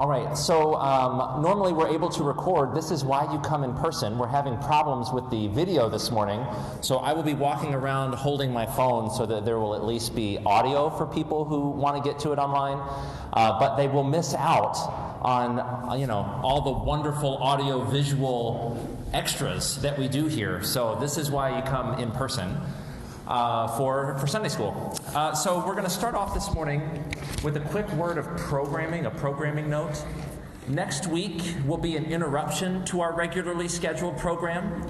All right, so normally we're able to record. This is why you come in person. We're having problems with the video this morning, so I will be walking around holding my phone so that there will at least be audio for people who want to get to it online, but they will miss out on all the wonderful audio-visual extras that we do here. So this is why you come in person. For Sunday school. So we're going to start off this morning with a quick word of programming, a programming note. Next week will be an interruption to our regularly scheduled program.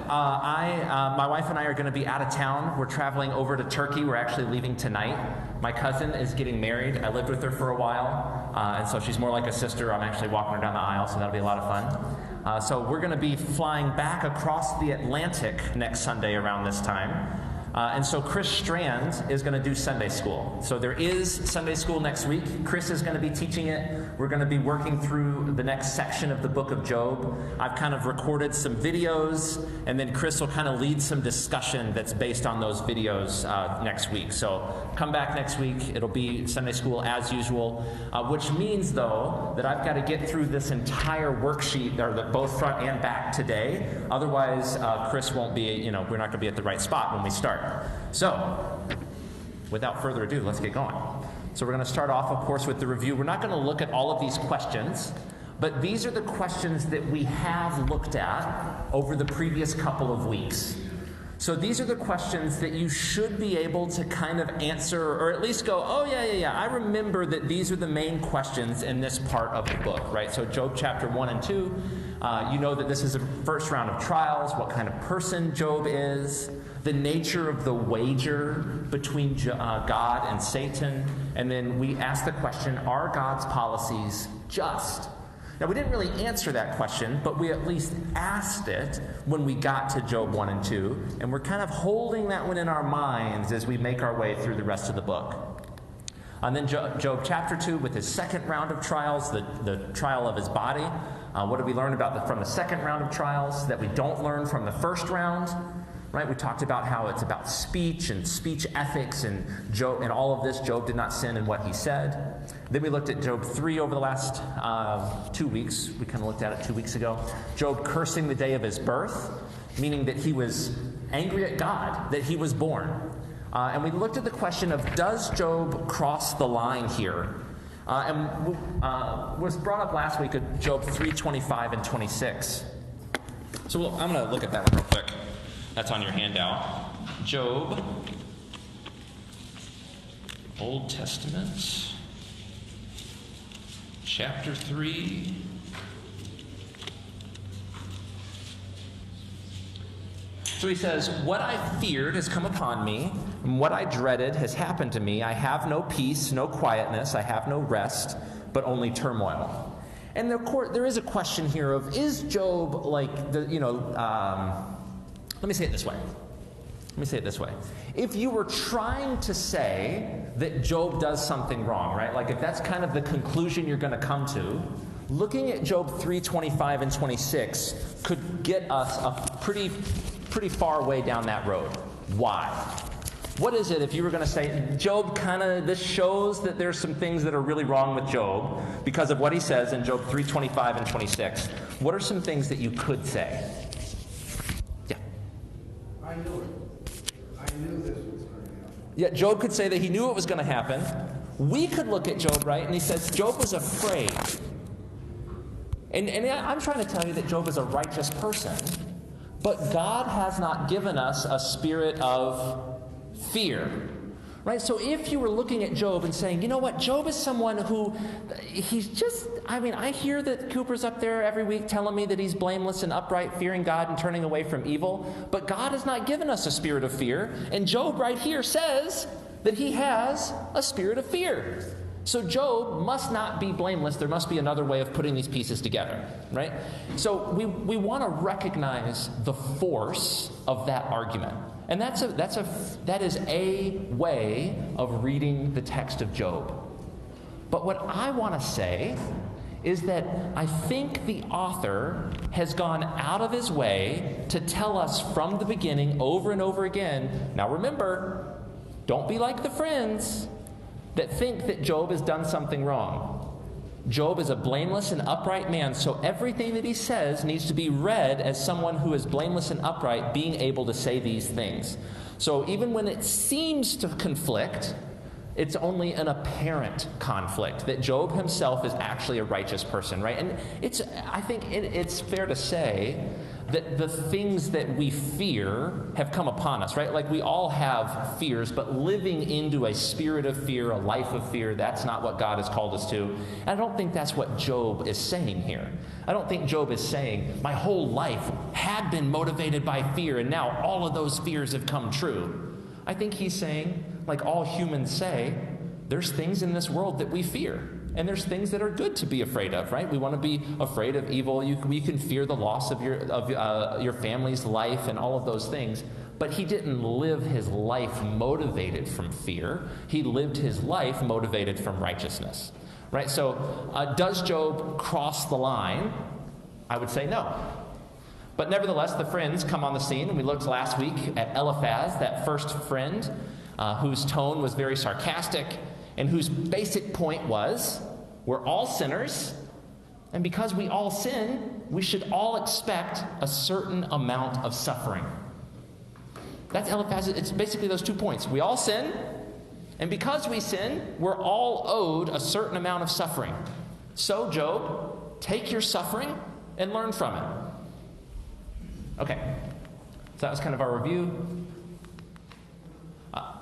My wife and I are going to be out of town. We're traveling over to Turkey. We're actually leaving tonight. My cousin is getting married. I lived with her for a while, and so she's more like a sister. I'm actually walking her down the aisle, so that'll be a lot of fun. So we're going to be flying back across the Atlantic next Sunday around this time. And so Chris Strand is going to do Sunday school. So there is Sunday school next week. Chris is going to be teaching it. We're going to be working through the next section of the book of Job. I've kind of recorded some videos, and then Chris will kind of lead some discussion that's based on those videos next week. So come back next week. It'll be Sunday school as usual, which means, though, that I've got to get through this entire worksheet, or both front and back today. Otherwise, Chris won't be, we're not going to be at the right spot when we start. So, without further ado, let's get going. So we're going to start off, of course, with the review. We're not going to look at all of these questions, but these are the questions that we have looked at over the previous couple of weeks. So these are the questions that you should be able to kind of answer, or at least go, oh, yeah, I remember that these are the main questions in this part of the book, right? So Job chapter 1 and 2, you know that this is a first round of trials, what kind of person Job is, the nature of the wager between God and Satan, and then we ask the question, are God's policies just? Now, we didn't really answer that question, but we at least asked it when we got to Job 1 and 2, and we're kind of holding that one in our minds as we make our way through the rest of the book. And then Job chapter 2 with his second round of trials, the trial of his body. What did we learn from the second round of trials that we don't learn from the first round? Right, we talked about how it's about speech and speech ethics, and Job, and all of this, Job did not sin in what he said. Then we looked at Job 3 over the last 2 weeks. We kind of looked at it 2 weeks ago. Job cursing the day of his birth, meaning that he was angry at God that he was born. And we looked at the question of, does Job cross the line here? And was brought up last week at Job 3:25 and 26. So I'm going to look at that one real quick. That's on your handout. Job, Old Testament, chapter 3. So he says, what I feared has come upon me, and what I dreaded has happened to me. I have no peace, no quietness, I have no rest, but only turmoil. And there is a question here of, is Job like let me say it this way. If you were trying to say that Job does something wrong, right? Like if that's kind of the conclusion you're going to come to, looking at Job 3:25 and 26 could get us a pretty far way down that road. Why? What is it if you were going to say, Job this shows that there's some things that are really wrong with Job because of what he says in Job 3:25 and 26. What are some things that you could say? I knew it. I knew this was going to happen. Yeah, Job could say that he knew it was going to happen. We could look at Job, right, and he says Job was afraid. And I'm trying to tell you that Job is a righteous person, but God has not given us a spirit of fear. Right? So if you were looking at Job and saying, you know what, Job is someone who, I hear that Cooper's up there every week telling me that he's blameless and upright, fearing God and turning away from evil, but God has not given us a spirit of fear, and Job right here says that he has a spirit of fear. So Job must not be blameless. There must be another way of putting these pieces together, right? So we want to recognize the force of that argument. And that is a way of reading the text of Job. But what I want to say is that I think the author has gone out of his way to tell us from the beginning over and over again. Now remember, don't be like the friends that think that Job has done something wrong. Job is a blameless and upright man, so everything that he says needs to be read as someone who is blameless and upright being able to say these things. So even when it seems to conflict, it's only an apparent conflict, that Job himself is actually a righteous person, right? And I think it's fair to say that the things that we fear have come upon us, right? Like we all have fears, but living into a spirit of fear, a life of fear, that's not what God has called us to. And I don't think that's what Job is saying here. I don't think Job is saying, my whole life had been motivated by fear, and now all of those fears have come true. I think he's saying, like all humans say, there's things in this world that we fear. And there's things that are good to be afraid of, right? We want to be afraid of evil. You can fear the loss of your family's life and all of those things. But he didn't live his life motivated from fear. He lived his life motivated from righteousness, right? So does Job cross the line? I would say no. But nevertheless, the friends come on the scene. We looked last week at Eliphaz, that first friend, whose tone was very sarcastic, and whose basic point was, we're all sinners, and because we all sin, we should all expect a certain amount of suffering. That's Eliphaz. It's basically those 2 points. We all sin, and because we sin, we're all owed a certain amount of suffering. So, Job, take your suffering and learn from it. Okay, so that was kind of our review.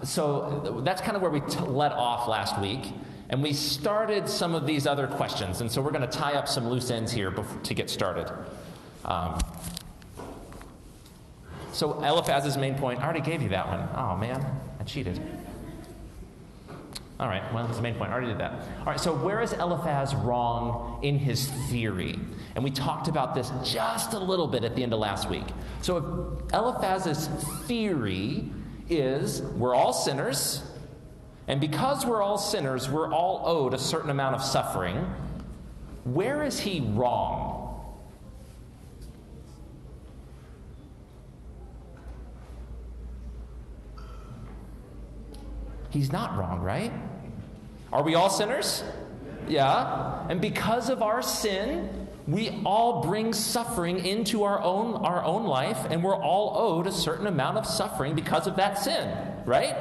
So that's kind of where we let off last week, and we started some of these other questions, and so we're going to tie up some loose ends here to get started. So Eliphaz's main point, I already gave you that one. Oh man, I cheated. All right, well, that's the main point. I already did that. All right, so where is Eliphaz wrong in his theory? And we talked about this just a little bit at the end of last week. So if Eliphaz's theory is we're all sinners, and because we're all sinners, we're all owed a certain amount of suffering, where is he wrong? He's not wrong, right? Are we all sinners? Yeah. And because of our sin, we all bring suffering into our own life, and we're all owed a certain amount of suffering because of that sin, right?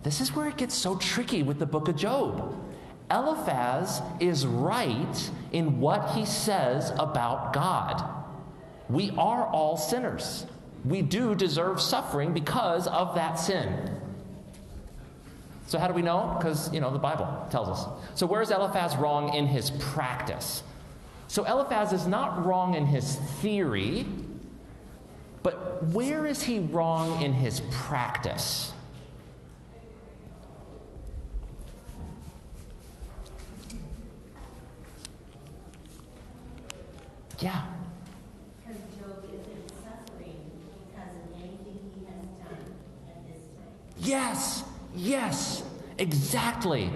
This is where it gets so tricky with the book of Job. Eliphaz is right in what he says about God. We are all sinners. We do deserve suffering because of that sin. So how do we know? Because, the Bible tells us. So where's Eliphaz wrong in his practice? So Eliphaz is not wrong in his theory, but where is he wrong in his practice? Yeah. Because Job isn't suffering because of anything he has done at this time. Yes, exactly.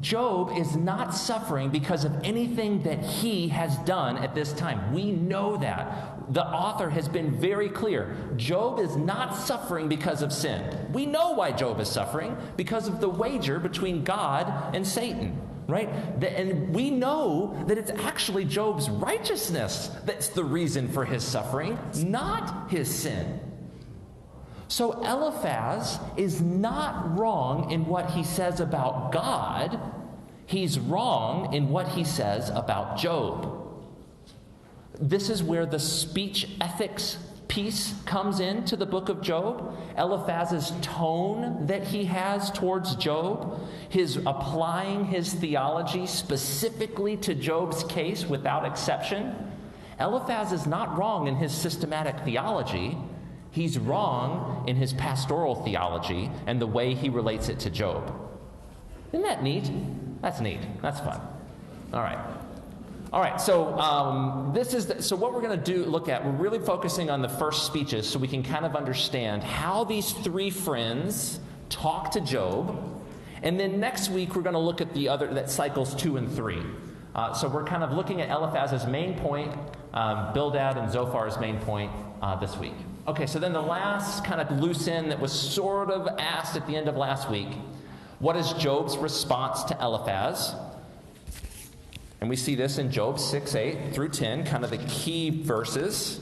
Job is not suffering because of anything that he has done at this time. We know that. The author has been very clear. Job is not suffering because of sin. We know why Job is suffering, because of the wager between God and Satan, right? And we know that it's actually Job's righteousness that's the reason for his suffering, not his sin. So Eliphaz is not wrong in what he says about God. He's wrong in what he says about Job. This is where the speech ethics piece comes into the book of Job. Eliphaz's tone that he has towards Job, his applying his theology specifically to Job's case without exception. Eliphaz is not wrong in his systematic theology. He's wrong in his pastoral theology and the way he relates it to Job. Isn't that neat? That's neat. That's fun. All right. So what we're going to look at, we're really focusing on the first speeches so we can kind of understand how these three friends talk to Job. And then next week we're going to look at the other, that cycles 2 and 3. So we're kind of looking at Eliphaz's main point, Bildad and Zophar's main point this week. Okay, so then the last kind of loose end that was sort of asked at the end of last week, what is Job's response to Eliphaz? And we see this in Job 6:8 through 10, kind of the key verses.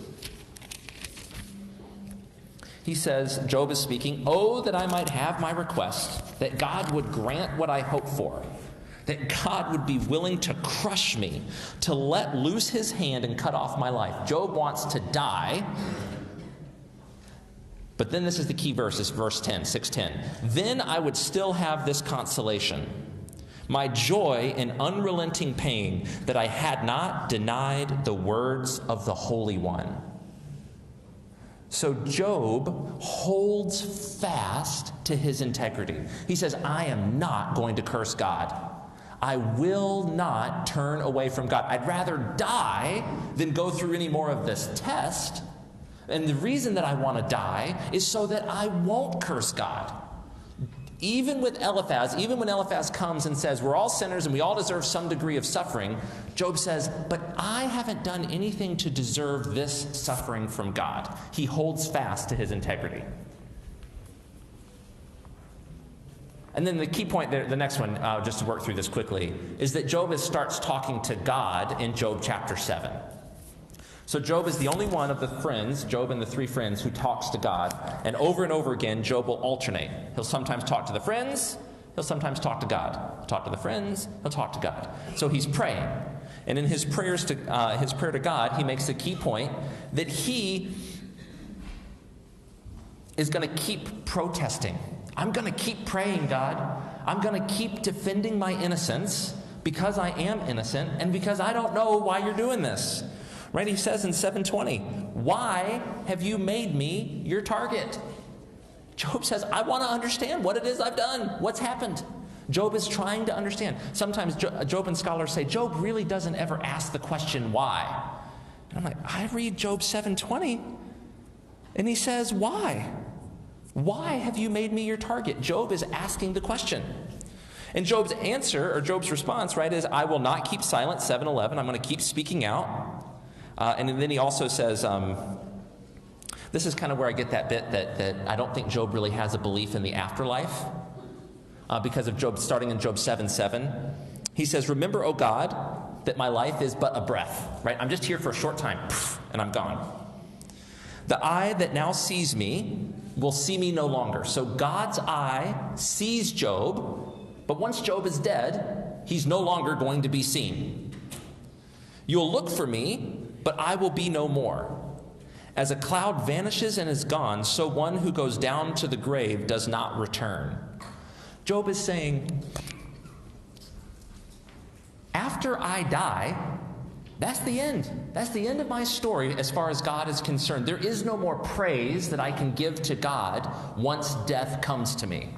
He says, Job is speaking, "Oh, that I might have my request, that God would grant what I hope for, that God would be willing to crush me, to let loose his hand and cut off my life." Job wants to die. But then this is the key verse, is verse 10, 6:10. "Then I would still have this consolation, my joy in unrelenting pain, that I had not denied the words of the Holy One." So Job holds fast to his integrity. He says, I am not going to curse God. I will not turn away from God. I'd rather die than go through any more of this test. And the reason that I want to die is so that I won't curse God. Even with Eliphaz, even when Eliphaz comes and says, we're all sinners and we all deserve some degree of suffering, Job says, but I haven't done anything to deserve this suffering from God. He holds fast to his integrity. And then the key point there, the next one, just to work through this quickly, is that Job starts talking to God in Job chapter 7. So Job is the only one of the friends, Job and the three friends, who talks to God. And over again, Job will alternate. He'll sometimes talk to the friends. He'll sometimes talk to God. He'll talk to the friends. He'll talk to God. So he's praying. And in his prayer to God, he makes a key point that he is going to keep protesting. I'm going to keep praying, God. I'm going to keep defending my innocence because I am innocent and because I don't know why you're doing this. Right? He says in 7:20, why have you made me your target? Job says, I want to understand what it is I've done. What's happened? Job is trying to understand. Sometimes Job and scholars say, Job really doesn't ever ask the question why. And I'm like, I read Job 7:20, and he says, why? Why have you made me your target? Job is asking the question. And Job's answer, or Job's response, right, is, I will not keep silent, 7:11. I'm going to keep speaking out. And then he also says, this is kind of where I get that bit that I don't think Job really has a belief in the afterlife, because of Job, starting in Job 7:7. He says, remember, O God, that my life is but a breath, right? I'm just here for a short time, and I'm gone. The eye that now sees me will see me no longer. So God's eye sees Job, but once Job is dead, he's no longer going to be seen. You'll look for me, but I will be no more. As a cloud vanishes and is gone, so one who goes down to the grave does not return. Job is saying, after I die, that's the end. That's the end of my story as far as God is concerned. There is no more praise that I can give to God once death comes to me.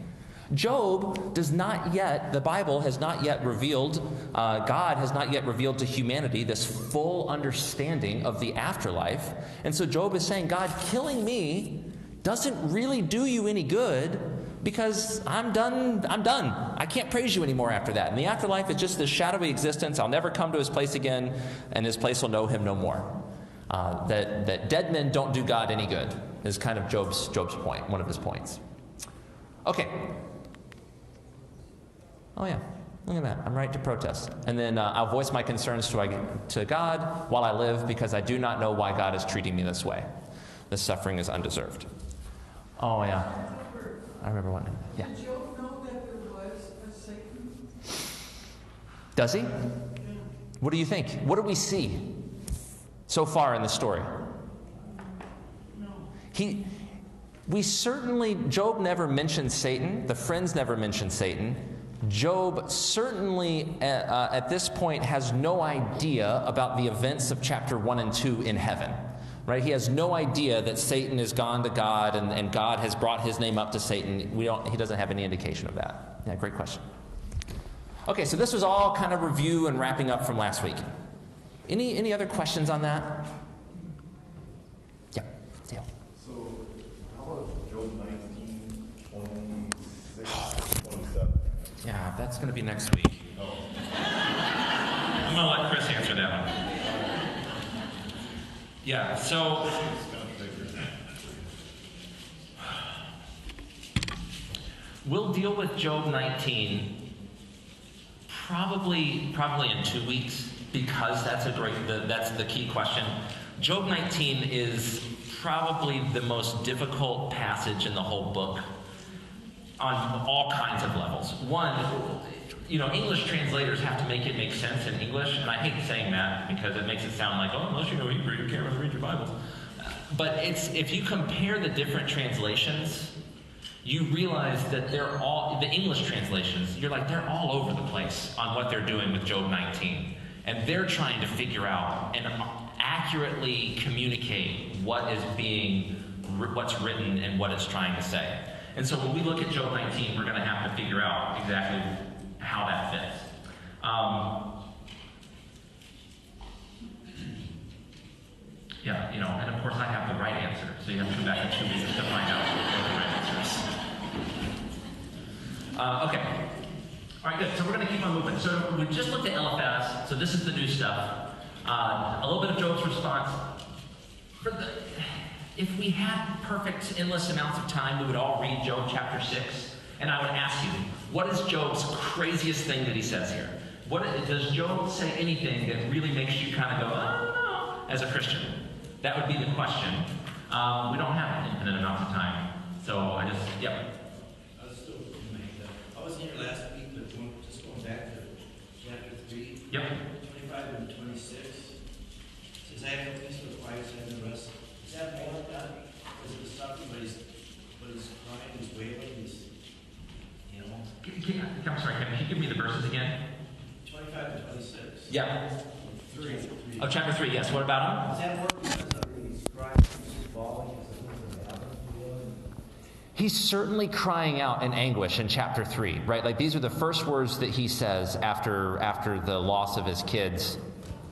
Job does not yet, the Bible has not yet revealed, God has not yet revealed to humanity this full understanding of the afterlife. And so Job is saying, God, killing me doesn't really do you any good because I'm done. I can't praise you anymore after that. And the afterlife is just this shadowy existence. I'll never come to his place again, and his place will know him no more. That dead men don't do God any good is kind of Job's point, one of his points. Okay. Oh yeah, look at that. I'm right to protest. And then I'll voice my concerns to God while I live because I do not know why God is treating me this way. This suffering is undeserved. Oh yeah. I remember one. Yeah. Did Job know that there was a Satan? Does he? What do you think? What do we see so far in the story? No. Job never mentions Satan. The friends never mention Satan. Job certainly at this point has no idea about the events of chapter 1 and 2 in heaven. Right? He has no idea that Satan has gone to God and God has brought his name up to Satan. He doesn't have any indication of that. Yeah, great question. Okay, so this was all kind of review and wrapping up from last week. Any other questions on that? Yeah, Dale. So, how about Job 19, 26, 27? Yeah, that's going to be next week. Oh. I'm going to let Chris answer that one. Yeah, so we'll deal with Job 19 Probably in 2 weeks, because that's the key question. Job 19 is probably the most difficult passage in the whole book on all kinds of levels. One, English translators have to make it make sense in English, and I hate saying that because it makes it sound like, oh, unless you know Hebrew, you can't really read your Bible. But if you compare the different translations, you realize that they're all, the English translations, you're like, they're all over the place on what they're doing with Job 19. And they're trying to figure out and accurately communicate what's written and what it's trying to say. And so when we look at Job 19, we're going to have to figure out exactly how that fits. And of course I have the right answer, so you have to come back in 2 weeks to find out what the right answer is. Okay. All right, good. So we're going to keep on moving. So we just looked at Eliphaz, so this is the new stuff. A little bit of Job's response. If we had perfect, endless amounts of time, we would all read Job chapter 6, and I would ask you, what is Job's craziest thing that he says here? Does Job say anything that really makes you kind of go, I don't know, as a Christian? That would be the question. We don't have an infinite amount of time. So I was here last week, but just going back to chapter 3. Yep. 25 and 26. Says, I have no peace with quiet and the rest. Is that more like that? Is it the suffering, but he's crying, he's wailing, I'm sorry, can you give me the verses again? 25 and 26. Yeah. 3. Oh, chapter 3, yes. What about him? Is that more because he's crying, he's falling, He's certainly crying out in anguish in chapter 3, right? Like these are the first words that he says after the loss of his kids,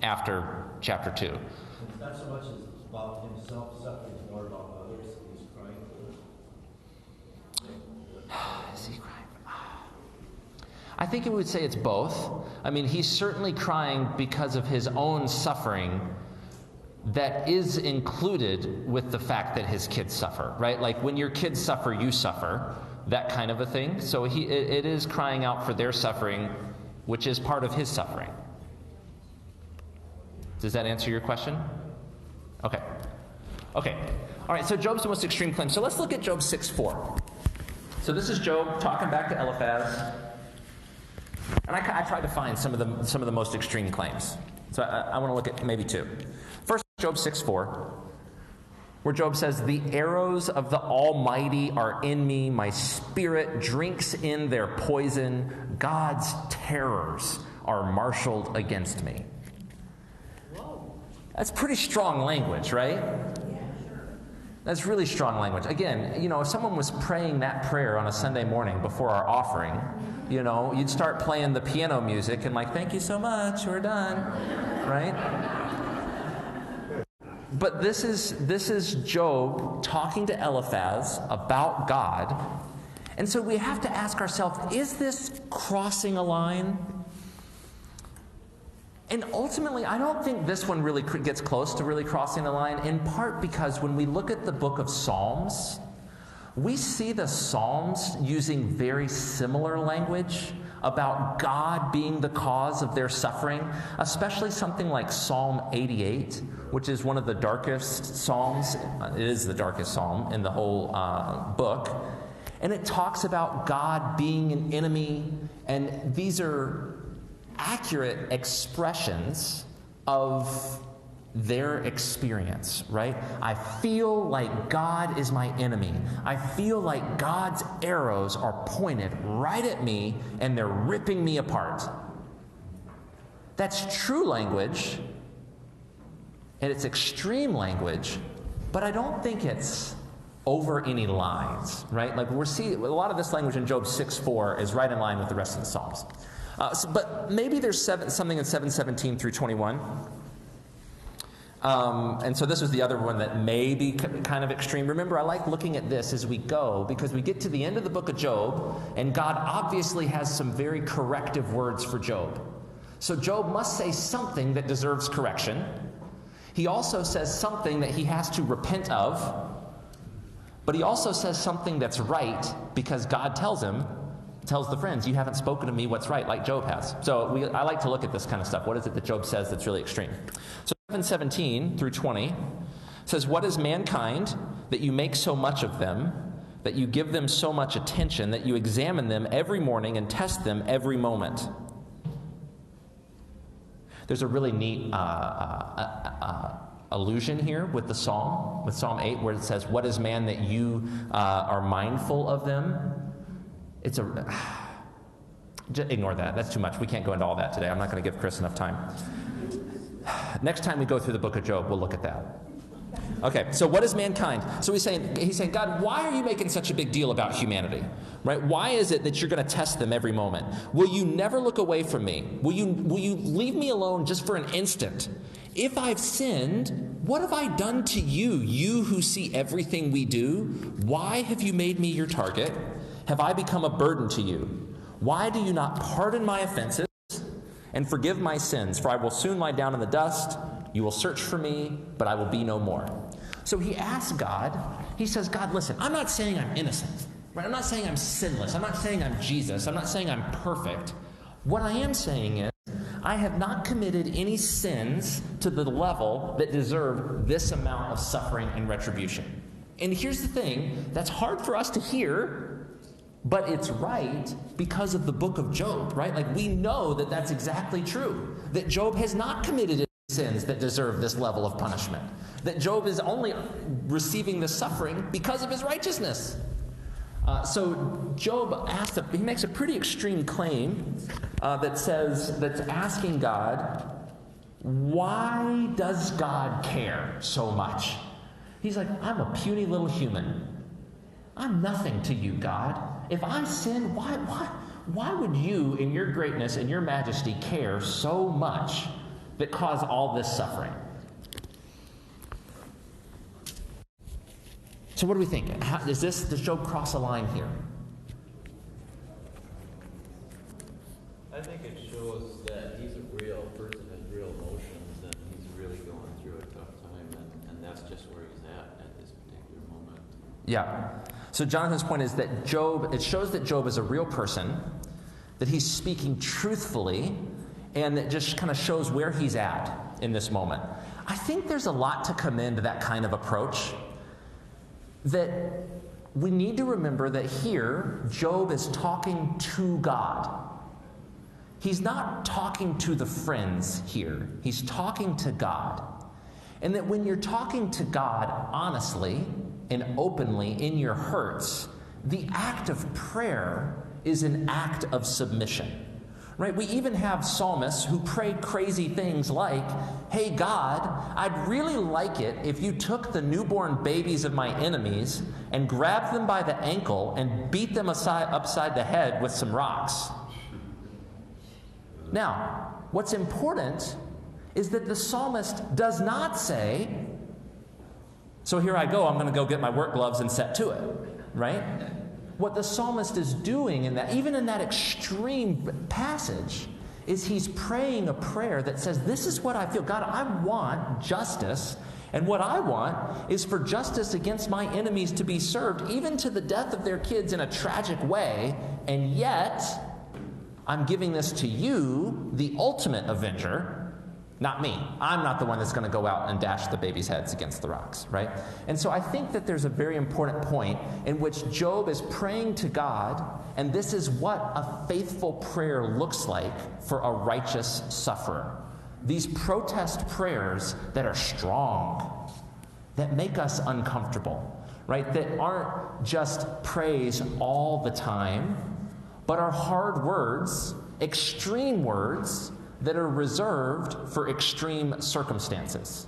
after chapter 2. It's not so much about himself suffering, it's more about others he's crying for. Is he crying? I think it would say it's both. I mean, he's certainly crying because of his own suffering that is included with the fact that his kids suffer, right? Like when your kids suffer, you suffer, that kind of a thing. So it is crying out for their suffering, which is part of his suffering. Does that answer your question? Okay. All right, so Job's the most extreme claim. So let's look at Job 6:4. So this is Job talking back to Eliphaz. And I tried to find some of the most extreme claims. So I want to look at maybe two. First, Job 6:4, where Job says, "The arrows of the Almighty are in me. My spirit drinks in their poison. God's terrors are marshaled against me." Whoa. That's pretty strong language, right? That's really strong language. Again, if someone was praying that prayer on a Sunday morning before our offering, you'd start playing the piano music and thank you so much, we're done, right? But this is Job talking to Eliphaz about God. And so we have to ask ourselves, is this crossing a line? And ultimately, I don't think this one really gets close to really crossing the line, in part because when we look at the book of Psalms, we see the Psalms using very similar language about God being the cause of their suffering, especially something like Psalm 88, which is one of the darkest Psalms. It is the darkest Psalm in the whole book. And it talks about God being an enemy, and these are accurate expressions of their experience, right? I feel like God is my enemy. I feel like God's arrows are pointed right at me and they're ripping me apart. That's true language, and it's extreme language, but I don't think it's over any lines, right? We're seeing a lot of this language in Job 6:4 is right in line with the rest of the Psalms. But maybe there's something in 7:17 through 21. And so this was the other one that may be kind of extreme. Remember, I like looking at this as we go, because we get to the end of the book of Job, and God obviously has some very corrective words for Job. So Job must say something that deserves correction. He also says something that he has to repent of, but he also says something that's right because God tells him, tells the friends, you haven't spoken to me what's right like Job has. So I like to look at this kind of stuff. What is it that Job says that's really extreme? So 7:17 through 20 says, what is mankind that you make so much of them, that you give them so much attention, that you examine them every morning and test them every moment? There's a really neat allusion here with the Psalm, with Psalm 8, where it says, what is man that you are mindful of them? It's just ignore that. That's too much. We can't go into all that today. I'm not going to give Chris enough time. Next time we go through the book of Job, we'll look at that. Okay, so what is mankind? So he's saying, God, why are you making such a big deal about humanity? Right? Why is it that you're going to test them every moment? Will you never look away from me? Will you leave me alone just for an instant? If I've sinned, what have I done to you, you who see everything we do? Why have you made me your target? Have I become a burden to you? Why do you not pardon my offenses and forgive my sins? For I will soon lie down in the dust. You will search for me, but I will be no more. So he asks God, he says, God, listen, I'm not saying I'm innocent. Right? I'm not saying I'm sinless. I'm not saying I'm Jesus. I'm not saying I'm perfect. What I am saying is, I have not committed any sins to the level that deserve this amount of suffering and retribution. And here's the thing, that's hard for us to hear, but it's right because of the book of Job, right? Like, we know that that's exactly true, that Job has not committed any sins that deserve this level of punishment, that Job is only receiving the suffering because of his righteousness. So Job he makes a pretty extreme claim that's asking God, why does God care so much? He's like, I'm a puny little human. I'm nothing to you, God. If I sin, why would you, in your greatness and your majesty, care so much that cause all this suffering? So what do we think? Does Job cross a line here? I think it shows that he's a real person, has real emotions, and he's really going through a tough time, and that's just where he's at this particular moment. Yeah. So Jonathan's point is that it shows that Job is a real person, that he's speaking truthfully, and that just kind of shows where he's at in this moment. I think there's a lot to commend that kind of approach, that we need to remember that here, Job is talking to God. He's not talking to the friends here. He's talking to God. And that when you're talking to God honestly and openly in your hurts, the act of prayer is an act of submission. Right? We even have psalmists who pray crazy things like, hey God, I'd really like it if you took the newborn babies of my enemies and grabbed them by the ankle and beat them upside the head with some rocks. Now, what's important is that the psalmist does not say, so here I go, I'm going to go get my work gloves and set to it, right? What the psalmist is doing even in that extreme passage, is he's praying a prayer that says, this is what I feel. God, I want justice, and what I want is for justice against my enemies to be served, even to the death of their kids in a tragic way, and yet I'm giving this to you, the ultimate avenger, not me. I'm not the one that's going to go out and dash the babies' heads against the rocks, right? And so I think that there's a very important point in which Job is praying to God, and this is what a faithful prayer looks like for a righteous sufferer. These protest prayers that are strong, that make us uncomfortable, right? That aren't just praise all the time, but are hard words, extreme words, that are reserved for extreme circumstances.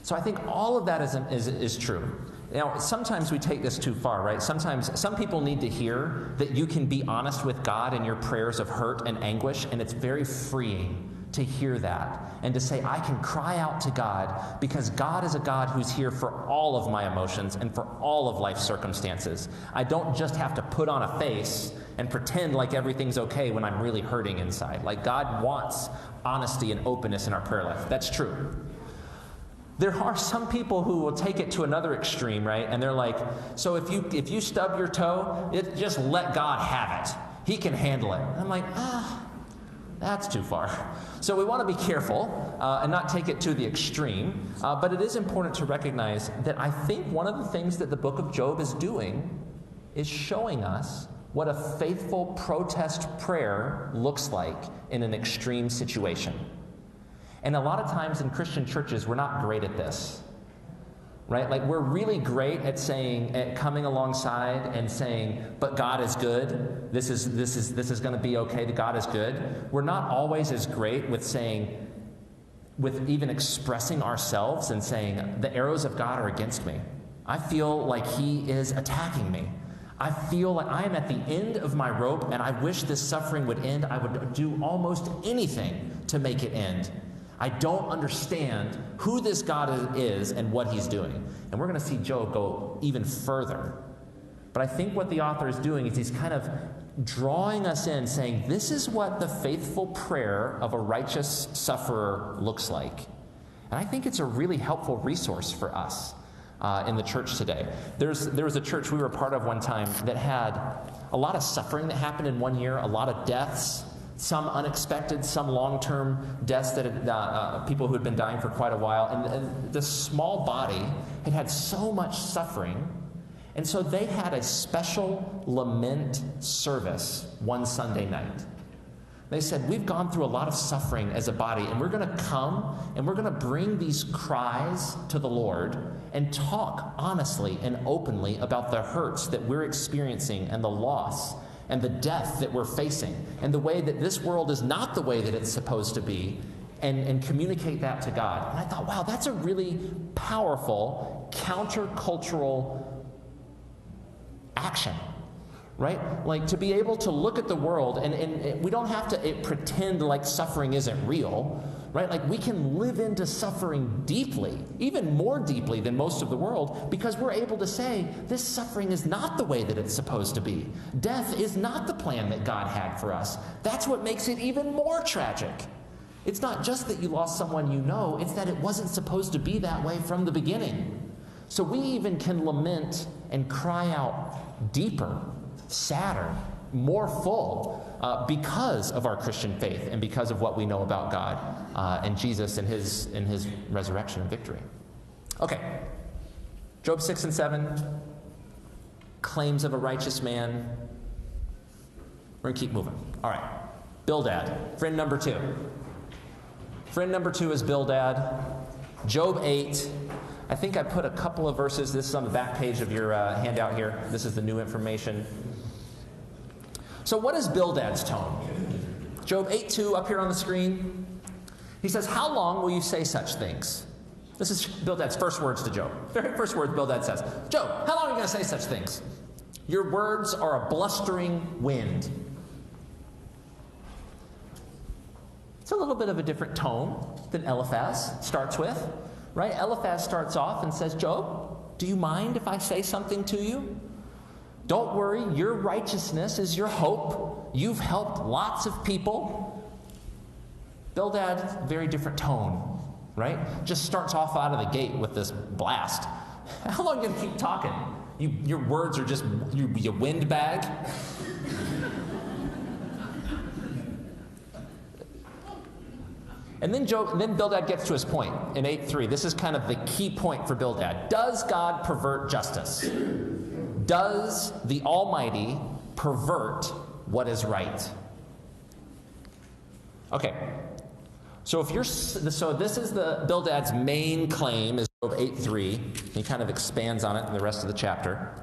So I think all of that is true. Now, sometimes we take this too far, right? Sometimes some people need to hear that you can be honest with God in your prayers of hurt and anguish, and it's very freeing to hear that and to say, I can cry out to God because God is a God who's here for all of my emotions and for all of life's circumstances. I don't just have to put on a face and pretend like everything's okay when I'm really hurting inside. Like, God wants honesty and openness in our prayer life. That's true. There are some people who will take it to another extreme, right? And they're like, so if you stub your toe, just let God have it. He can handle it. And I'm like, that's too far. So we want to be careful and not take it to the extreme. But it is important to recognize that I think one of the things that the book of Job is doing is showing us what a faithful protest prayer looks like in an extreme situation. And a lot of times in Christian churches, we're not great at this, right? Like, we're really great at saying, at coming alongside and saying, but God is good. This is going to be okay. That God is good. We're not always as great with saying, with even expressing ourselves and saying, the arrows of God are against me. I feel like He is attacking me. I feel like I am at the end of my rope, and I wish this suffering would end. I would do almost anything to make it end. I don't understand who this God is and what He's doing. And we're going to see Job go even further. But I think what the author is doing is he's kind of drawing us in, saying, this is what the faithful prayer of a righteous sufferer looks like. And I think it's a really helpful resource for us in the church today. There was a church we were a part of one time that had a lot of suffering that happened in one year, a lot of deaths, some unexpected, some long-term deaths that had, people who had been dying for quite a while. And the small body had so much suffering. And so they had a special lament service one Sunday night. They said, we've gone through a lot of suffering as a body, and we're going to come and we're going to bring these cries to the Lord and talk honestly and openly about the hurts that we're experiencing and the loss and the death that we're facing and the way that this world is not the way that it's supposed to be, and communicate that to God. And I thought, wow, that's a really powerful countercultural action. Right? Like, to be able to look at the world, and we don't have to pretend like suffering isn't real, right? Like, we can live into suffering deeply, even more deeply than most of the world, because we're able to say, this suffering is not the way that it's supposed to be. Death is not the plan that God had for us. That's what makes it even more tragic. It's not just that you lost someone you know, it's that it wasn't supposed to be that way from the beginning. So we even can lament and cry out deeper, sadder, more full, because of our Christian faith and because of what we know about God and Jesus and his resurrection and victory. Okay, Job 6 and 7, claims of a righteous man. We're going to keep moving. All right, Bildad, friend number 2. Friend number 2 is Bildad. Job 8. I think I put a couple of verses. This is on the back page of your handout here. This is the new information. So what is Bildad's tone? Job 8:2 up here on the screen. He says, how long will you say such things? This is Bildad's first words to Job. Very first words Bildad says. Job, how long are you going to say such things? Your words are a blustering wind. It's a little bit of a different tone than Eliphaz starts with. Right? Eliphaz starts off and says, Job, do you mind if I say something to you? Don't worry, your righteousness is your hope. You've helped lots of people. Bildad, very different tone, right? Just starts off out of the gate with this blast. How long are you going to keep talking? Your words are just you windbag. And then Bildad gets to his point in 8:3. This is kind of the key point for Bildad. Does God pervert justice? Does the Almighty pervert what is right? Okay. So this is Bildad's main claim, is Job 8:3. He kind of expands on it in the rest of the chapter.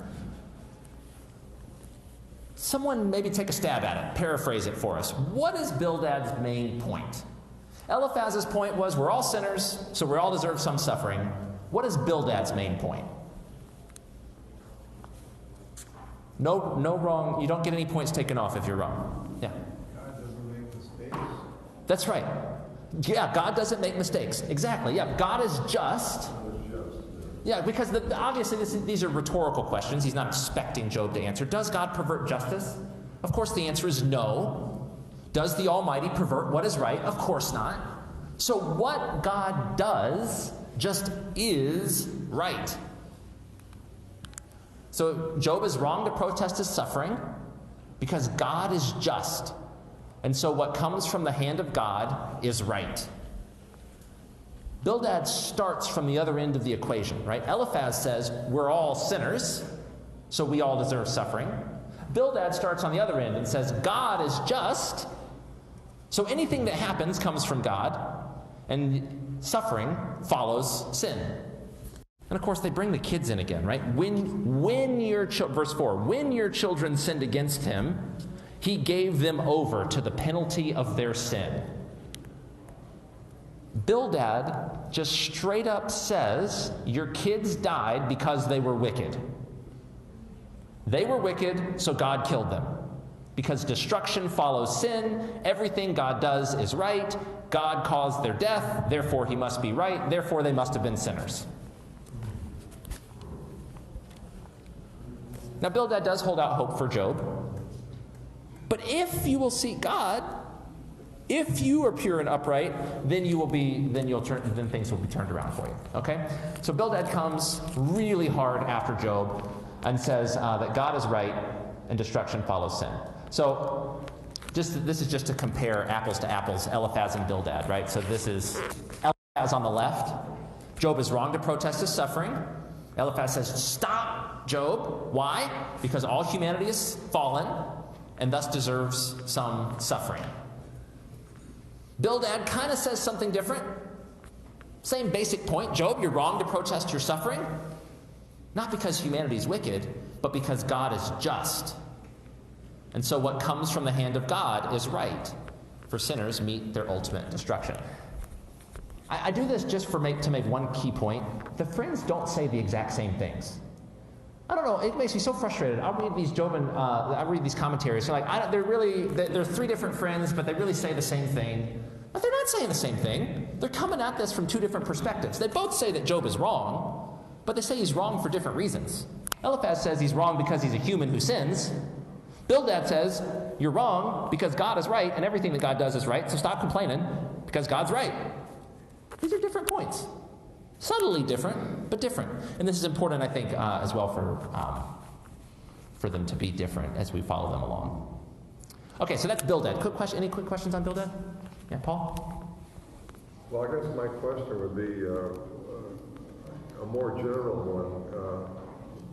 Someone maybe take a stab at it, paraphrase it for us. What is Bildad's main point? Eliphaz's point was, we're all sinners, so we all deserve some suffering. What is Bildad's main point? No wrong. You don't get any points taken off if you're wrong. Yeah. God doesn't make mistakes. That's right. Yeah, God doesn't make mistakes. Exactly. Yeah, God is just. Yeah, because obviously these are rhetorical questions. He's not expecting Job to answer. Does God pervert justice? Of course the answer is no. Does the Almighty pervert what is right? Of course not. So what God does just is right. So Job is wrong to protest his suffering because God is just. And so what comes from the hand of God is right. Bildad starts from the other end of the equation, right? Eliphaz says we're all sinners, so we all deserve suffering. Bildad starts on the other end and says God is just, so anything that happens comes from God, and suffering follows sin. And of course, they bring the kids in again, right? When your verse 4, when your children sinned against him, he gave them over to the penalty of their sin. Bildad just straight up says, your kids died because they were wicked. They were wicked, so God killed them. Because destruction follows sin, everything God does is right. God caused their death, therefore he must be right, therefore they must have been sinners. Now Bildad does hold out hope for Job. But if you will seek God, if you are pure and upright, then things will be turned around for you. Okay? So Bildad comes really hard after Job and says that God is right and destruction follows sin. So this is just to compare apples to apples, Eliphaz and Bildad, right? So this is Eliphaz on the left. Job is wrong to protest his suffering. Eliphaz says, stop, Job. Why? Because all humanity is fallen and thus deserves some suffering. Bildad kind of says something different. Same basic point. Job, you're wrong to protest your suffering. Not because humanity is wicked, but because God is just. And so what comes from the hand of God is right, for sinners meet their ultimate destruction. I do this just to make one key point. The friends don't say the exact same things. I don't know, it makes me so frustrated. I'll read these I read these commentaries. They're three different friends, but they really say the same thing. But they're not saying the same thing. They're coming at this from two different perspectives. They both say that Job is wrong, but they say he's wrong for different reasons. Eliphaz says he's wrong because he's a human who sins. Bildad says, you're wrong because God is right and everything that God does is right, so stop complaining because God's right. These are different points. Subtly different, but different. And this is important, I think, as well for them to be different as we follow them along. Okay, so that's Bildad. Any quick questions on Bildad? Yeah, Paul? Well, I guess my question would be a more general one.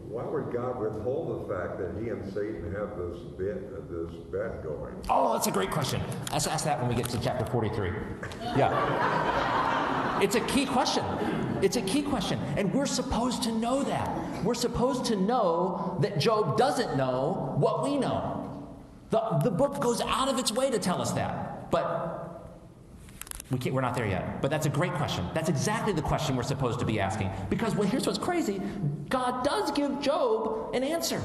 Why would God withhold the fact that he and Satan have this bet going? Oh, that's a great question. Let's ask that when we get to chapter 43. Yeah. It's a key question. It's a key question. And we're supposed to know that. We're supposed to know that Job doesn't know what we know. The book goes out of its way to tell us that. But we're not there yet. But that's a great question. That's exactly the question we're supposed to be asking. Because, well, here's what's crazy. God does give Job an answer.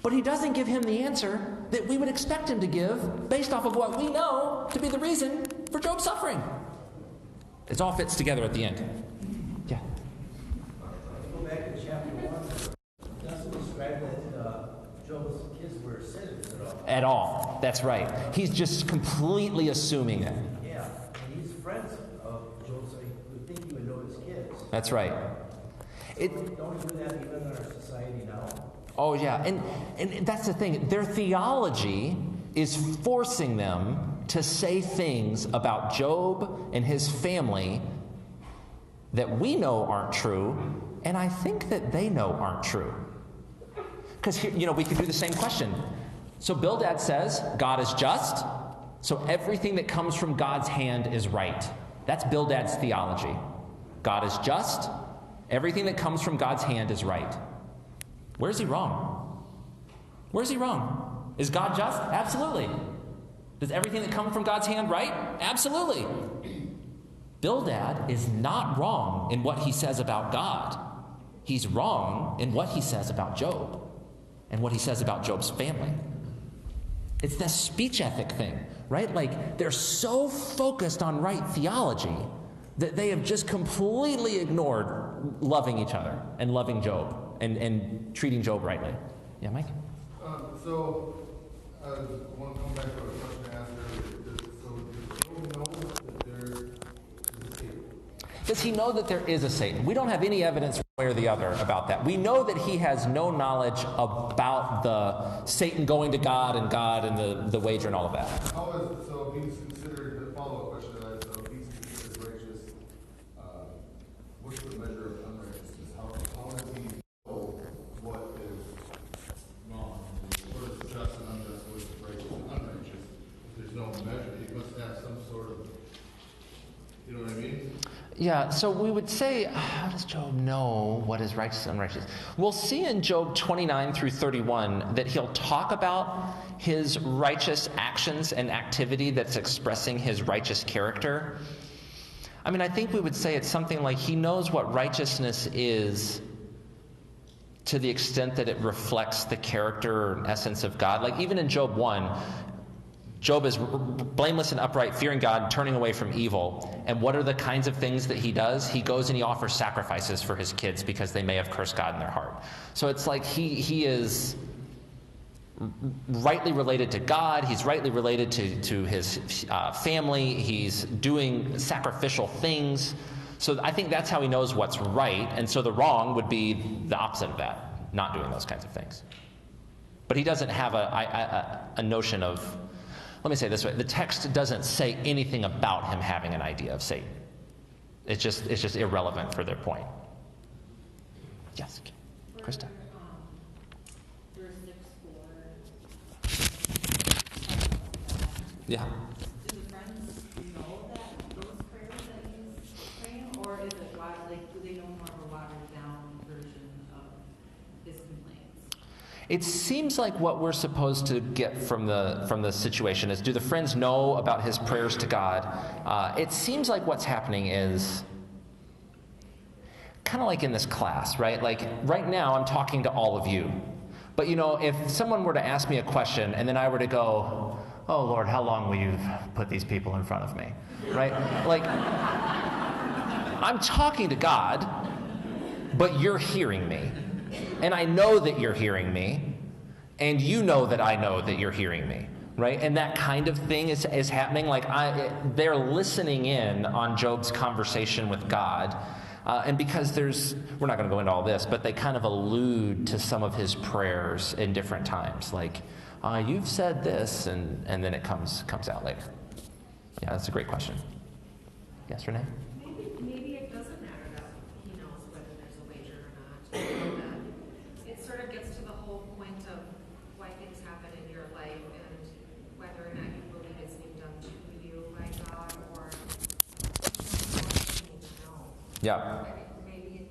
But he doesn't give him the answer that we would expect him to give based off of what we know to be the reason for Job's suffering. It all fits together at the end. Yeah. Go back to chapter 1. It doesn't describe that Job's kids were sinners at all. At all. That's right. He's just completely assuming it. Yeah, and he's friends of Job, so you would think he would know his kids. That's right. Don't we do that even in our society now? Oh, yeah. And that's the thing. Their theology is forcing them to say things about Job and his family that we know aren't true, and I think that they know aren't true. Because, we could do the same question. So Bildad says, God is just, so everything that comes from God's hand is right. That's Bildad's theology. God is just, everything that comes from God's hand is right. Where's he wrong? Where's he wrong? Is God just? Absolutely. Does everything that comes from God's hand right? Absolutely. Bildad is not wrong in what he says about God. He's wrong in what he says about Job and what he says about Job's family. It's that speech ethic thing, right? Like, they're so focused on right theology that they have just completely ignored loving each other and loving Job and treating Job rightly. Yeah, Mike? I want to come back to a question asked earlier. So Job knows that there is a seal. Does he know that there is a Satan? We don't have any evidence one way or the other about that. We know that he has no knowledge about the Satan going to God and the wager and all of that. How is, so if he's considered, the follow-up question to that, so if he's considered righteous, what's the measure of unrighteousness? How does he know what is wrong? What is just and unjust, what is righteous and unrighteous? If there's no measure, he must have some sort of, you know what I mean? Yeah, so we would say, how does Job know what is righteous and unrighteous? We'll see in Job 29 through 31 that he'll talk about his righteous actions and activity that's expressing his righteous character. I mean, I think we would say it's something like he knows what righteousness is to the extent that it reflects the character and essence of God. Like even in Job 1, Job is blameless and upright, fearing God, and turning away from evil. And what are the kinds of things that he does? He goes and he offers sacrifices for his kids because they may have cursed God in their heart. So it's like he is rightly related to God. He's rightly related to his family. He's doing sacrificial things. So I think that's how he knows what's right. And so the wrong would be the opposite of that, not doing those kinds of things. But he doesn't have a notion of... Let me say it this way. The text doesn't say anything about him having an idea of Satan. It's just irrelevant for their point. Yes, Krista. Verse 6:4. Yeah. Do the friends know that those prayers that he's praying, or is it do they know more of a watered down version of his complaints? It seems like what we're supposed to get from the situation is, do the friends know about his prayers to God? It seems like what's happening is kind of like in this class, right? Like right now I'm talking to all of you. But if someone were to ask me a question and then I were to go, oh Lord, how long will you put these people in front of me? Right? Like I'm talking to God, but you're hearing me. And I know that you're hearing me, and you know that I know that you're hearing me, right? And that kind of thing is happening. Like they're listening in on Job's conversation with God, and because we're not going to go into all this, but they kind of allude to some of his prayers in different times, like you've said this, and then it comes out later. Yeah, that's a great question. Yes, Renee? Maybe it doesn't matter that he knows whether there's a wager or not. It sort of gets to the whole point of why things happen in your life and whether or not you believe it's being done to you by God or you need to know. Yeah. I mean, maybe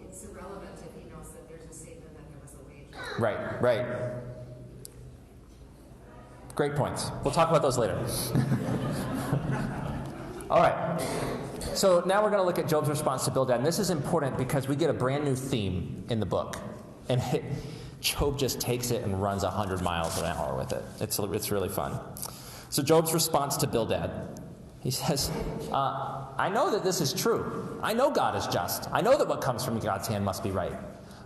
it's irrelevant if he knows that there's a statement that there was a wager. Right. Great points. We'll talk about those later. All right. So now we're going to look at Job's response to Bildad. And this is important because we get a brand new theme in the book. And Job just takes it and runs 100 miles an hour with it. It's really fun. So Job's response to Bildad. He says, I know that this is true. I know God is just. I know that what comes from God's hand must be right.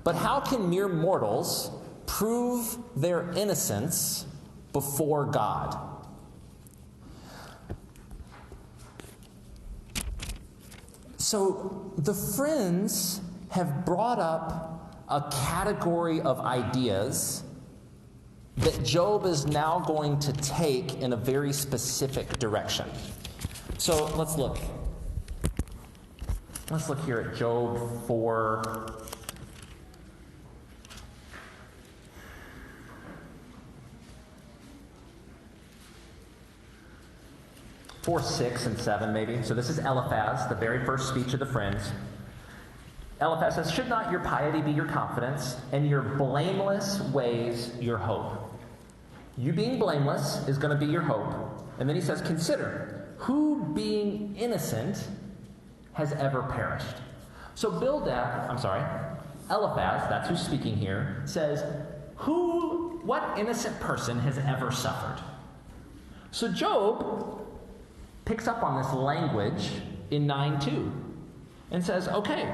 But how can mere mortals prove their innocence before God? So the friends have brought up a category of ideas that Job is now going to take in a very specific direction. So let's look. Let's look here at Job 4. 4, 6, and 7 maybe. So this is Eliphaz, the very first speech of the friends. Eliphaz says, should not your piety be your confidence, and your blameless ways your hope? You being blameless is going to be your hope. And then he says, consider, who being innocent has ever perished? So Eliphaz, that's who's speaking here, says, what innocent person has ever suffered? So Job picks up on this language in 9:2 and says, okay,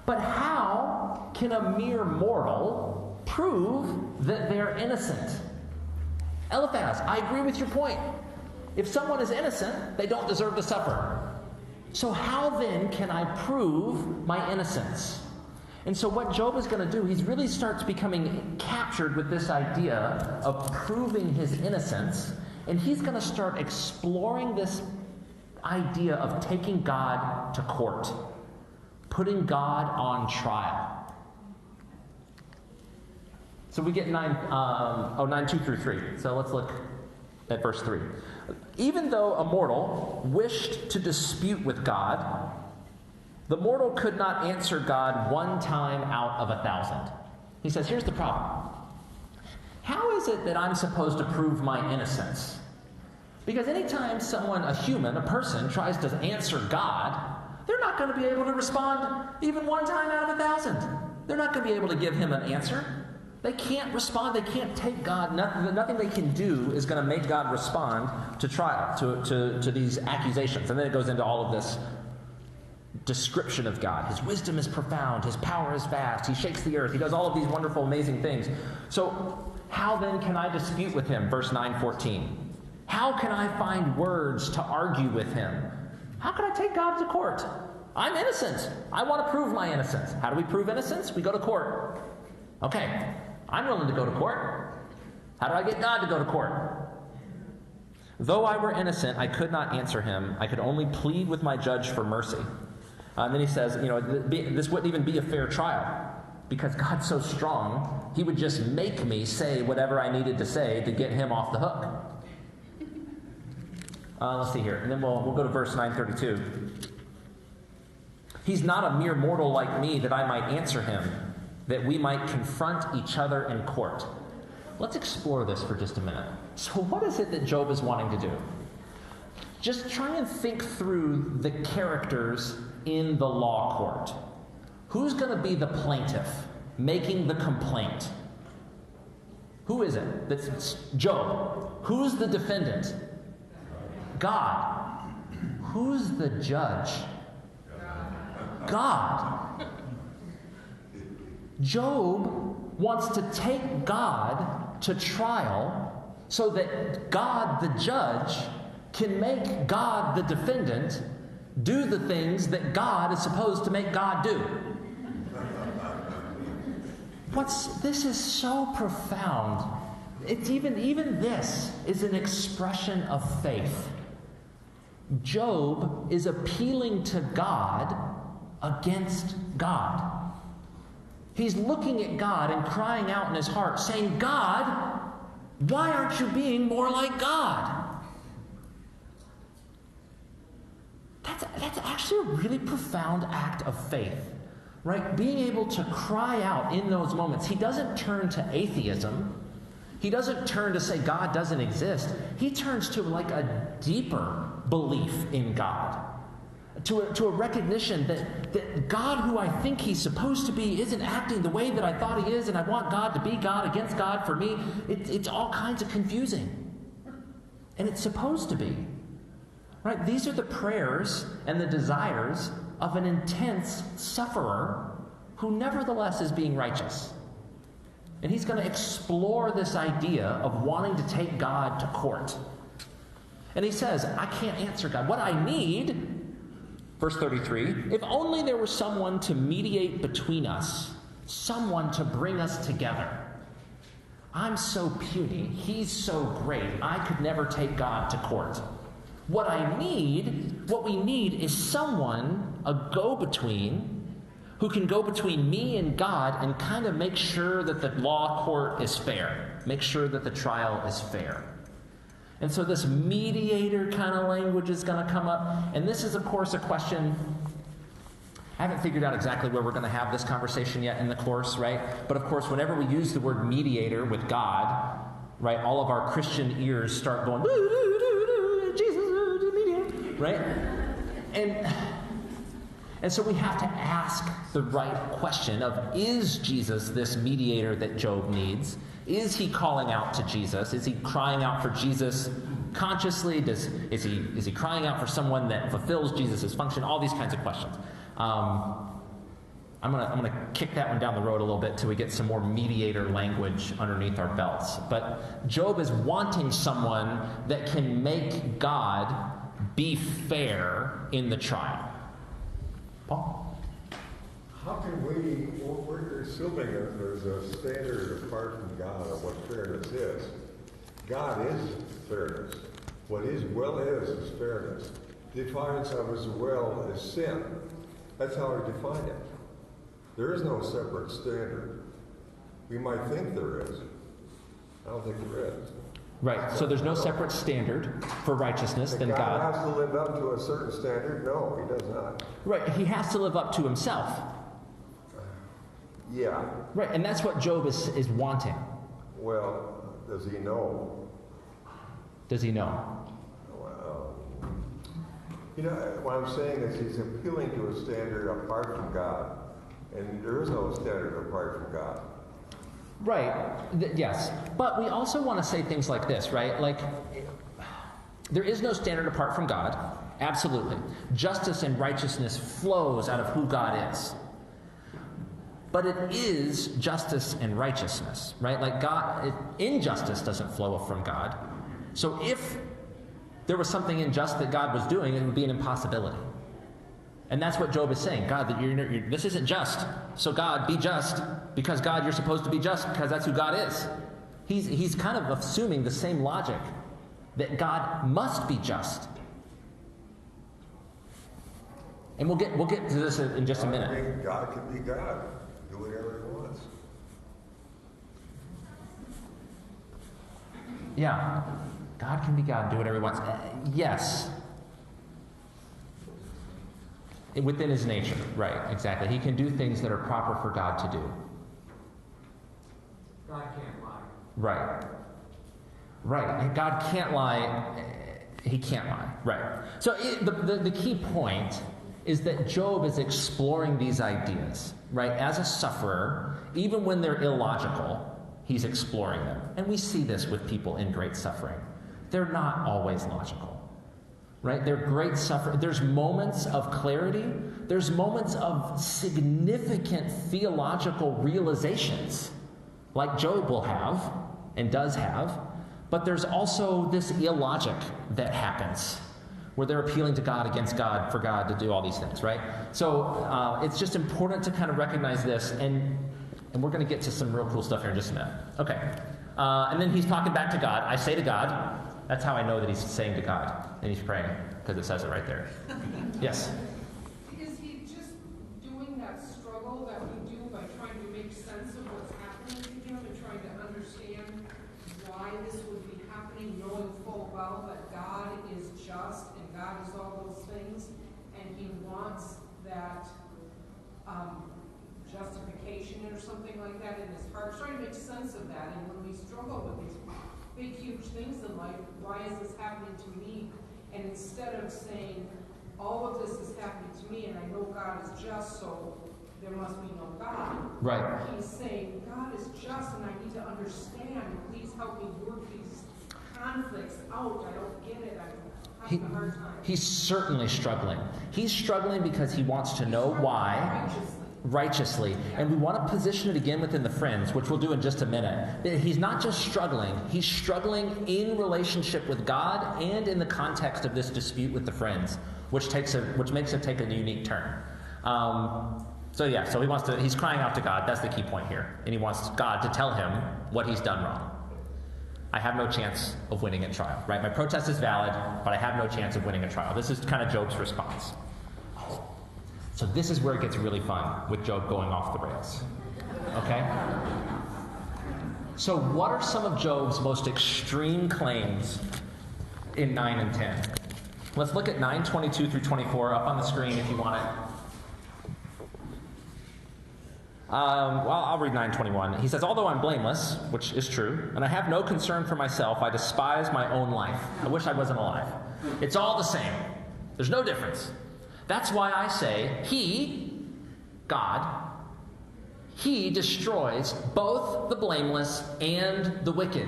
but how can a mere mortal prove that they're innocent? Eliphaz, I agree with your point. If someone is innocent, they don't deserve to suffer. So how then can I prove my innocence? And so what Job is going to do, he really starts becoming captured with this idea of proving his innocence, and he's going to start exploring this idea of taking God to court, putting God on trial. So we get 9, 2 through 3. So let's look at verse 3. Even though a mortal wished to dispute with God, the mortal could not answer God one time out of 1,000. He says, here's the problem. How is it that I'm supposed to prove my innocence? Because anytime someone, a human, a person, tries to answer God, they're not going to be able to respond even one time out of 1,000. They're not going to be able to give him an answer. They can't respond. They can't take God. Nothing they can do is going to make God respond to trial, to these accusations. And then it goes into all of this description of God. His wisdom is profound. His power is vast. He shakes the earth. He does all of these wonderful, amazing things. So how then can I dispute with him? Verse 9:14. How can I find words to argue with him? How can I take God to court? I'm innocent. I want to prove my innocence. How do we prove innocence? We go to court. Okay, I'm willing to go to court. How do I get God to go to court? Though I were innocent, I could not answer him. I could only plead with my judge for mercy. And then he says, this wouldn't even be a fair trial because God's so strong, he would just make me say whatever I needed to say to get him off the hook. Let's see here. And then we'll go to verse 9:32. He's not a mere mortal like me that I might answer him, that we might confront each other in court. Let's explore this for just a minute. So what is it that Job is wanting to do? Just try and think through the characters in the law court. Who's going to be the plaintiff making the complaint? Who is it? It's Job. Who's the defendant? God. Who's the judge? God. Job wants to take God to trial so that God, the judge, can make God, the defendant, do the things that God is supposed to make God do. This is so profound. It's even this is an expression of faith. Job is appealing to God against God. He's looking at God and crying out in his heart, saying, God, why aren't you being more like God? That's actually a really profound act of faith, right? Being able to cry out in those moments. He doesn't turn to atheism. He doesn't turn to say God doesn't exist. He turns to like a deeper belief in God, to a recognition that God, who I think he's supposed to be, isn't acting the way that I thought he is, and I want God to be God against God for me. It's all kinds of confusing. And it's supposed to be. Right? These are the prayers and the desires of an intense sufferer who nevertheless is being righteous. And he's going to explore this idea of wanting to take God to court. And he says, I can't answer God. What I need, verse 33, if only there was someone to mediate between us, someone to bring us together. I'm so puny. He's so great. I could never take God to court. What we need is someone, a go-between, who can go between me and God and kind of make sure that the law court is fair, make sure that the trial is fair. And so this mediator kind of language is going to come up. And this is, of course, a question. I haven't figured out exactly where we're going to have this conversation yet in the course, right? But of course, whenever we use the word mediator with God, right, all of our Christian ears start going, Jesus, mediator, right? And so we have to ask the right question of, is Jesus this mediator that Job needs? Is he calling out to Jesus? Is he crying out for Jesus consciously? Is he crying out for someone that fulfills Jesus' function? All these kinds of questions. I'm gonna kick that one down the road a little bit till we get some more mediator language underneath our belts. But Job is wanting someone that can make God be fair in the trial. Paul? How can we're assuming that there's a standard apart from God of what fairness is. God is fairness. What his will is fairness. Defiance of his will is sin. That's how he defined it. There is no separate standard. We might think there is. I don't think there is. Right, so there's no separate standard for righteousness than God. God has to live up to a certain standard? No, he does not. Right, he has to live up to himself. Yeah. Right, and that's what Job is wanting. Well, does he know? Does he know? Well, what I'm saying is he's appealing to a standard apart from God. And there is no standard apart from God. Right, yes. But we also want to say things like this, right? Like, there is no standard apart from God. Absolutely. Justice and righteousness flows out of who God is. But it is justice and righteousness, right? Like injustice doesn't flow from God. So if there was something unjust that God was doing, it would be an impossibility. And that's what Job is saying. God, this isn't just. So God, be just. Because God, you're supposed to be just because that's who God is. He's kind of assuming the same logic that God must be just. And we'll get to this in just a minute. I think God can be God. Do whatever he wants. Yeah. God can be God and do whatever he wants. Yes. Within his nature. Right, exactly. He can do things that are proper for God to do. God can't lie. Right. Right. And God can't lie. He can't lie. Right. So the key point is that Job is exploring these ideas, right? As a sufferer, even when they're illogical, he's exploring them. And we see this with people in great suffering. They're not always logical. Right? They're great suffering. There's moments of clarity. There's moments of significant theological realizations, like Job will have and does have. But there's also this illogic that happens, where they're appealing to God against God for God to do all these things, right? So it's just important to kind of recognize this, and we're going to get to some real cool stuff here in just a minute. Okay. And then he's talking back to God. I say to God. That's how I know that he's saying to God, and he's praying, because it says it right there. Yes? Is he just doing that struggle that we do by trying to make sense of what's happening to him and trying to understand why this would be happening, knowing full well that God is just and God is all those things, and he wants that justification or something like that in his heart, trying to make sense of that. And when we struggle with these big, huge things in life, why is this happening to me? And instead of saying, all of this is happening to me, and I know God is just, so there must be no God. Right. He's saying, God is just, and I need to understand. Please help me work these conflicts out. I don't get it. I'm having a hard time. He's certainly struggling. He's struggling because he wants to know why. Righteously. And we want to position it again within the friends, which we'll do in just a minute. He's not just struggling, he's struggling in relationship with God and in the context of this dispute with the friends, which makes it take a unique turn. So he's crying out to God. That's the key point here. And he wants God to tell him what he's done wrong. I have no chance of winning a trial, right? My protest is valid, but I have no chance of winning a trial. This is kind of Job's response. So this is where it gets really fun, with Job going off the rails. Okay? So what are some of Job's most extreme claims in 9 and 10? Let's look at 9:22 through 24 up on the screen if you want it. I'll read 9:21. He says, although I'm blameless, which is true, and I have no concern for myself, I despise my own life. I wish I wasn't alive. It's all the same. There's no difference. That's why I say, he, God, he destroys both the blameless and the wicked.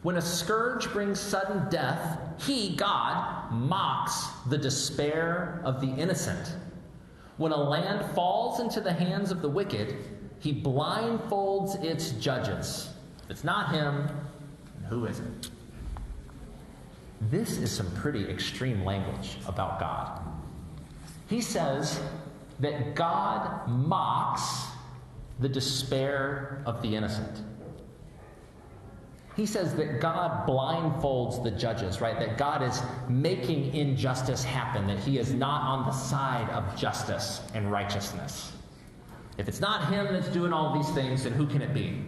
When a scourge brings sudden death, he, God, mocks the despair of the innocent. When a land falls into the hands of the wicked, he blindfolds its judges. If it's not him, then who is it? This is some pretty extreme language about God. He says that God mocks the despair of the innocent. He says that God blindfolds the judges, right? That God is making injustice happen, that he is not on the side of justice and righteousness. If it's not him that's doing all these things, then who can it be?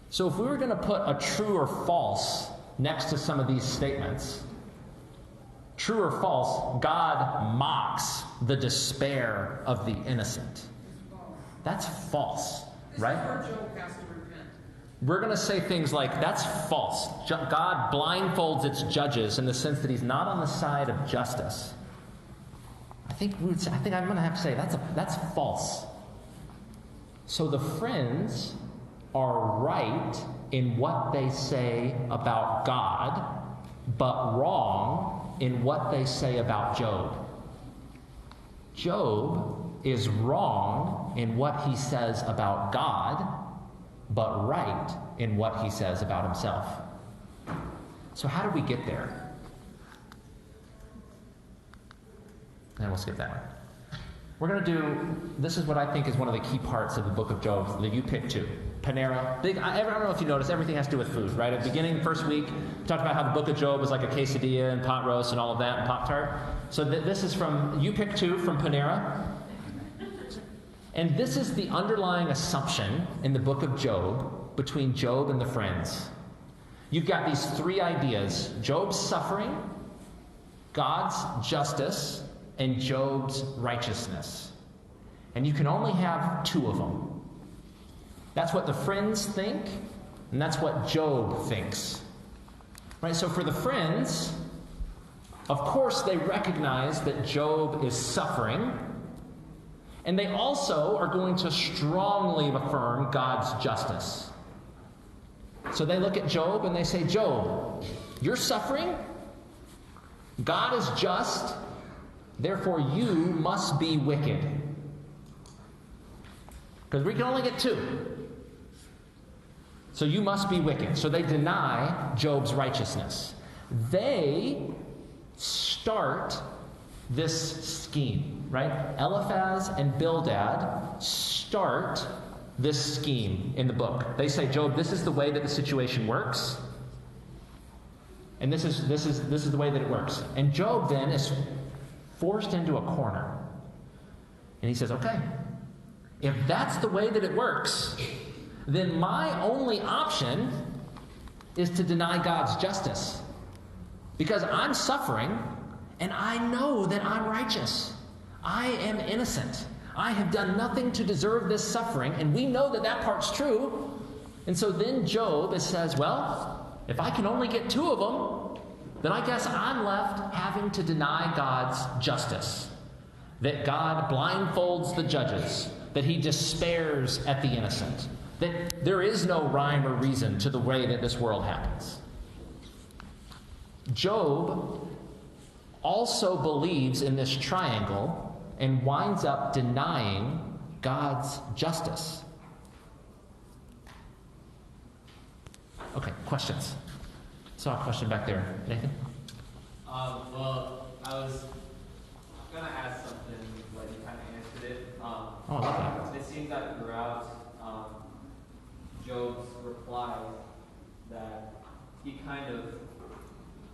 So if we were going to put a true or false next to some of these statements, true or false, God mocks the despair of the innocent. That's false, right? This is where Job has to repent. We're going to say things like, that's false. God blindfolds its judges in the sense that he's not on the side of justice. I think I'm going to have to say that's false. So the friends are right in what they say about God, but wrong in what they say about Job. Job is wrong in what he says about God, but right in what he says about himself. So how do we get there? And we'll skip that one. We're going to do, this is what I think is one of the key parts of the book of Job that you picked too. Panera. I don't know if you noticed, everything has to do with food, right? At the beginning, the first week, we talked about how the book of Job was like a quesadilla and pot roast and all of that and Pop-Tart. So this is from, you picked two from Panera. And this is the underlying assumption in the book of Job between Job and the friends. You've got these three ideas: Job's suffering, God's justice, and Job's righteousness. And you can only have two of them. That's what the friends think, and that's what Job thinks. Right? So for the friends, of course they recognize that Job is suffering, and they also are going to strongly affirm God's justice. So they look at Job and they say, Job, you're suffering, God is just, therefore you must be wicked. Because we can only get two. So you must be wicked. So they deny Job's righteousness. They start this scheme, right? Eliphaz and Bildad start this scheme in the book. They say, Job, this is the way that the situation works. And this is the way that it works. And Job then is forced into a corner. And he says, okay, if that's the way that it works, then my only option is to deny God's justice. Because I'm suffering, and I know that I'm righteous. I am innocent. I have done nothing to deserve this suffering, and we know that that part's true. And so then Job says, well, if I can only get two of them, then I guess I'm left having to deny God's justice. That God blindfolds the judges, that he despairs at the innocent, that there is no rhyme or reason to the way that this world happens. Job also believes in this triangle and winds up denying God's justice. Okay, questions? Saw a question back there. Nathan? Well, I was going to ask something, but you kind of answered it. Oh, I love that. It seems that throughout Job's reply that he kind of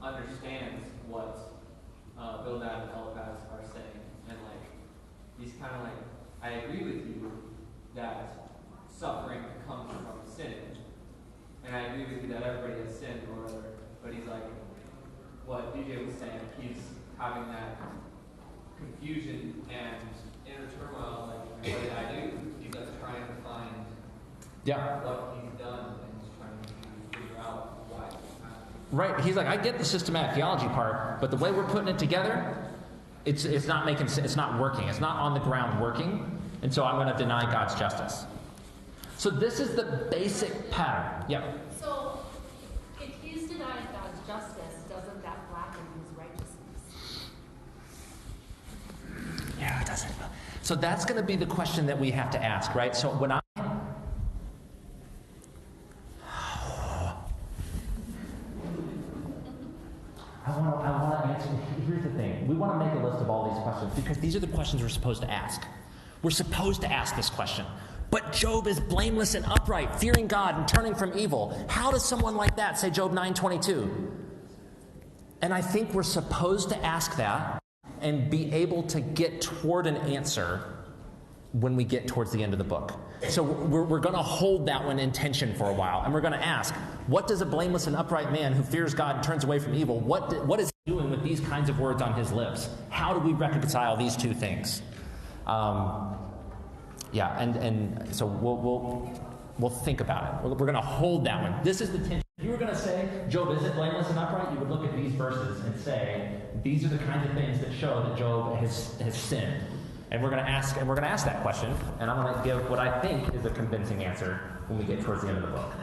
understands what Bildad and Eliphaz are saying. And he's kind of like, I agree with you that suffering comes from sin. And I agree with you that everybody has sinned or whatever. But he's like, what DJ was saying, he's having that confusion and inner turmoil, like, what did I do? He's trying to find what he's done, and he's trying to figure out why it's happening. Right. He's like, I get the systematic theology part, but the way we're putting it together, it's not making sense. It's not working. It's not on the ground working. And so I'm going to deny God's justice. So this is the basic pattern. Yeah. So if he's denying God's justice, doesn't that blacken his righteousness? Yeah, it doesn't. So that's going to be the question that we have to ask, right? So when I want to answer. Here's the thing. We want to make a list of all these questions because these are the questions we're supposed to ask. We're supposed to ask this question. But Job is blameless and upright, fearing God and turning from evil. How does someone like that say Job 9:22? And I think we're supposed to ask that and be able to get toward an answer when we get towards the end of the book. So we're going to hold that one in tension for a while, and we're going to ask, what does a blameless and upright man who fears God and turns away from evil, what is he doing with these kinds of words on his lips? How do we reconcile these two things? And so we'll think about it. We're going to hold that one. This is the tension. If you were going to say Job isn't blameless and upright, you would look at these verses and say these are the kinds of things that show that Job has sinned. And we're going to ask that question, and I'm going to give what I think is a convincing answer when we get towards the end of the book.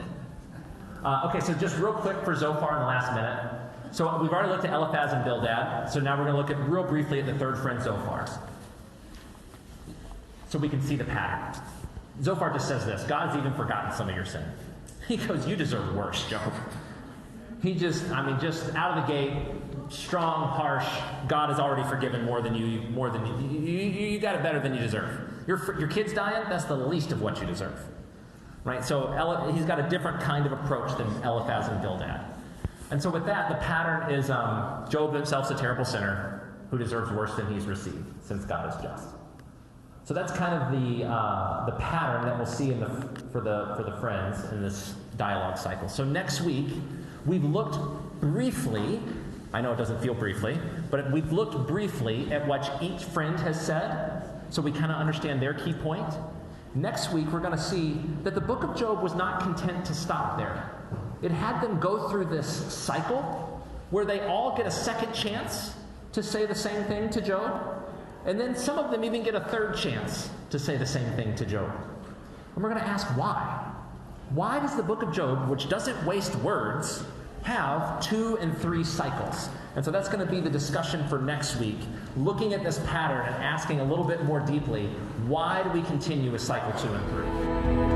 Okay, so just real quick for Zophar in the last minute. So we've already looked at Eliphaz and Bildad. So now we're going to look at real briefly at the third friend, Zophar. So we can see the pattern. Zophar just says this: God's even forgotten some of your sin. He goes, you deserve worse, Job. Just out of the gate, strong, harsh. God has already forgiven more than you got it better than you deserve. Your kid's dying, that's the least of what you deserve. Right? So he's got a different kind of approach than Eliphaz and Bildad. And so with that, the pattern is Job himself's a terrible sinner who deserves worse than he's received, since God is just. So that's kind of the pattern that we'll see for the friends in this dialogue cycle. So next week, we've looked briefly, I know it doesn't feel briefly, but we've looked briefly at what each friend has said, so we kind of understand their key point. Next week, we're going to see that the book of Job was not content to stop there. It had them go through this cycle where they all get a second chance to say the same thing to Job. And then some of them even get a third chance to say the same thing to Job. And we're going to ask why. Why does the book of Job, which doesn't waste words, have 2 and 3 cycles? And so that's going to be the discussion for next week, looking at this pattern and asking a little bit more deeply, why do we continue with cycle 2 and 3?